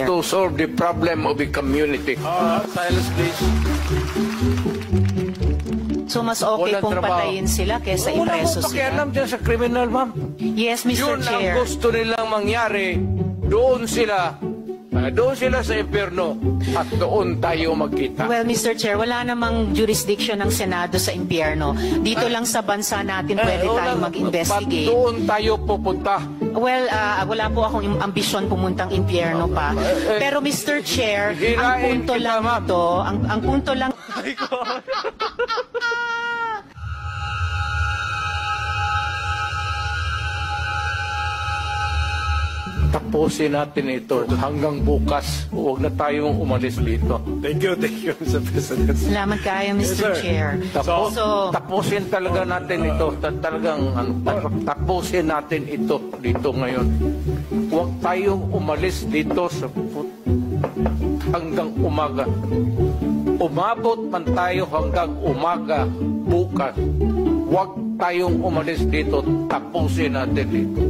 to solve the problem of the community. Silence, please. So mas okay Walang pong trabaho. patayin sila kesa Wala ipreso akong pakialam sila. dyan sa criminal, ma'am. Yes, Mr. Yun Chair. ang gusto nilang mangyari. Doon sila sa impyerno at doon tayo magkita. Well, Mr. Chair, wala namang jurisdiction ng Senado sa impyerno. Dito lang sa bansa natin pwede tayong mag-investigate. Doon tayo pupunta. Well, wala po akong ambisyon pumuntang impyerno pa. Pero Mr. Chair, ang hirain punto kita, lang ma'am. ito, ang punto lang... Tapusin natin ito hanggang bukas. Huwag na tayong umalis dito. Thank you, Mr. President. Salamat kayo, Mr. Chair. Tapusin talaga natin ito. Tapusin natin ito dito ngayon. Huwag tayong umalis dito hanggang umaga. Umabot man tayo hanggang umaga bukas. Huwag tayong umalis dito. Tapusin natin dito.